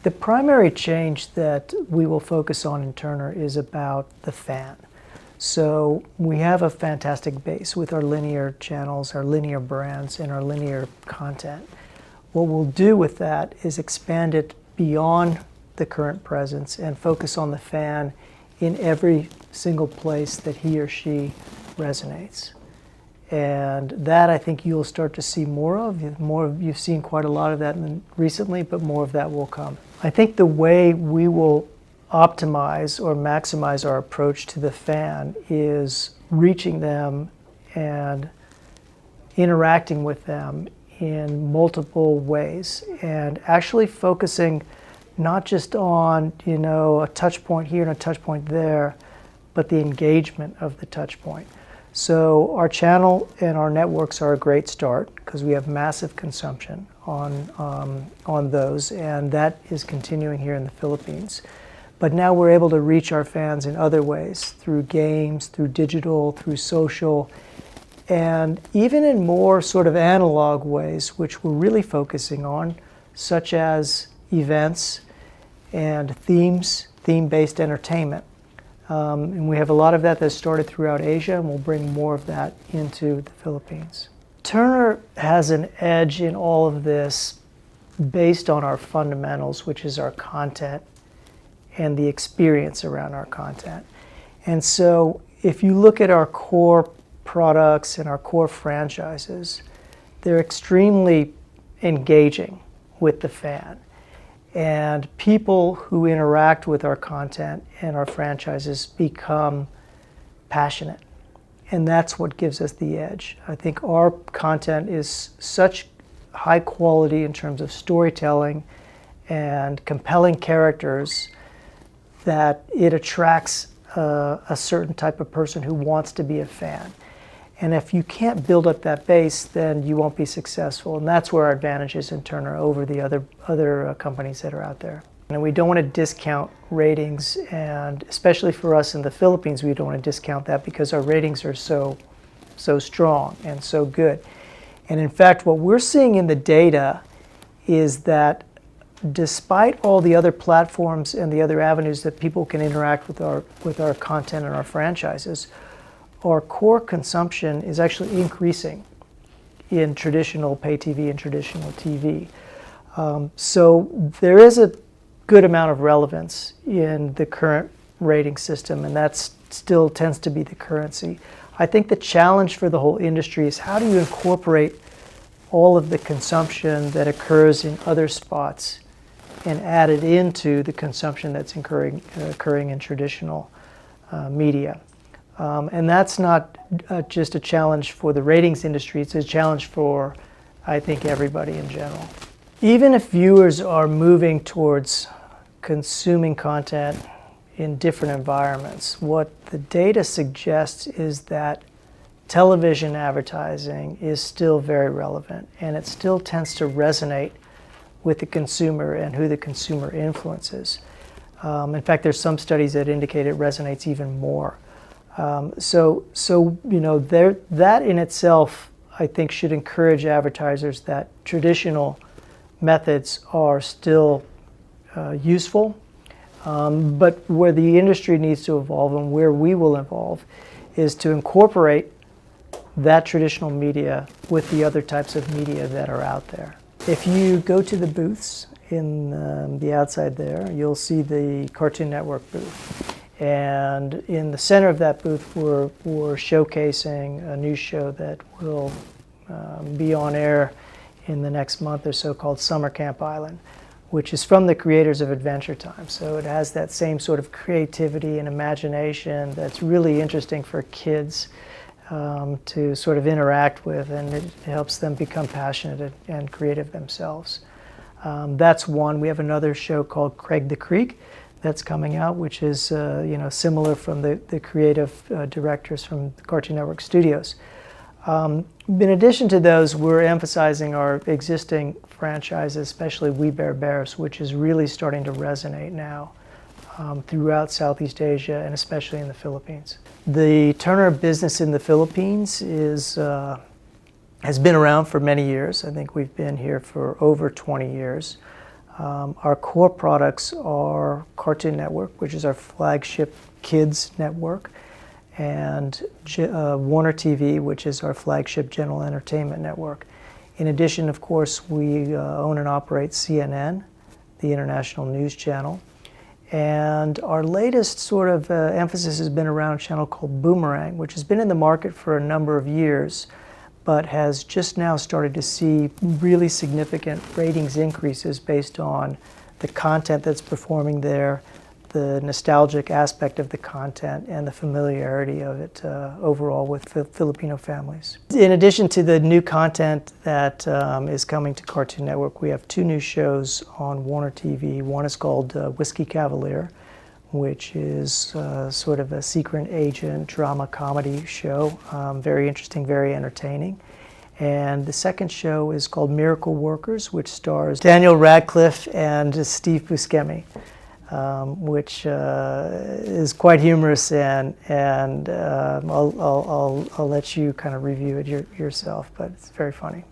The primary change that we will focus on in Turner is about the fan. So we have a fantastic base with our linear channels, our linear brands, and our linear content. What we'll do with that is expand it beyond the current presence and focus on the fan in every single place that he or she resonates. And that I think you'll start to see more of. You've seen quite a lot of that recently, but more of that will come. I think the way we will optimize or maximize our approach to the fan is reaching them and interacting with them in multiple ways, and actually focusing not just on, a touch point here and a touch point there, but the engagement of the touch point. So our channel and our networks are a great start because we have massive consumption on those, and that is continuing here in the Philippines. But now we're able to reach our fans in other ways, through games, through digital, through social, and even in more sort of analog ways, which we're really focusing on, such as events and theme-based entertainment. And we have a lot of that started throughout Asia, and we'll bring more of that into the Philippines. Turner has an edge in all of this based on our fundamentals, which is our content and the experience around our content. And so if you look at our core products and our core franchises, they're extremely engaging with the fan. And people who interact with our content and our franchises become passionate. And that's what gives us the edge. I think our content is such high quality in terms of storytelling and compelling characters that it attracts a certain type of person who wants to be a fan. And if you can't build up that base, then you won't be successful. And that's where our advantage is in Turner over the other companies that are out there. And we don't want to discount ratings, and especially for us in the Philippines, we don't want to discount that because our ratings are so strong and so good. And in fact, what we're seeing in the data is that despite all the other platforms and the other avenues that people can interact with our content and our franchises, our core consumption is actually increasing in traditional pay TV and traditional TV. So there is a good amount of relevance in the current rating system, and that still tends to be the currency. I think the challenge for the whole industry is how do you incorporate all of the consumption that occurs in other spots and add it into the consumption that's occurring in traditional media. And that's not just a challenge for the ratings industry, it's a challenge for, I think, everybody in general. Even if viewers are moving towards consuming content in different environments, what the data suggests is that television advertising is still very relevant, and it still tends to resonate with the consumer and who the consumer influences. In fact, there's some studies that indicate it resonates even more. So that in itself, I think, should encourage advertisers that traditional methods are still useful, but where the industry needs to evolve and where we will evolve is to incorporate that traditional media with the other types of media that are out there. If you go to the booths in the outside there, you'll see the Cartoon Network booth. And in the center of that booth, we're showcasing a new show that will be on air in the next month or so called Summer Camp Island, which is from the creators of Adventure Time. So it has that same sort of creativity and imagination that's really interesting for kids to sort of interact with, and it helps them become passionate and creative themselves. That's one. We have another show called Craig the Creek that's coming out, which is similar from the creative directors from the Cartoon Network Studios. In addition to those, we're emphasizing our existing franchises, especially We Bare Bears, which is really starting to resonate now throughout Southeast Asia and especially in the Philippines. The Turner business in the Philippines has been around for many years. I think we've been here for over 20 years. Our core products are Cartoon Network, which is our flagship kids network, and Warner TV, which is our flagship general entertainment network. In addition, of course, we own and operate CNN, the international news channel. And our latest sort of emphasis has been around a channel called Boomerang, which has been in the market for a number of years, but has just now started to see really significant ratings increases based on the content that's performing there, the nostalgic aspect of the content, and the familiarity of it overall with Filipino families. In addition to the new content that is coming to Cartoon Network, we have two new shows on Warner TV. One is called Whiskey Cavalier, which is sort of a secret agent drama comedy show. Very interesting, very entertaining. And the second show is called Miracle Workers, which stars Daniel Radcliffe and Steve Buscemi, which is quite humorous, and I'll let you kind of review it yourself, but it's very funny.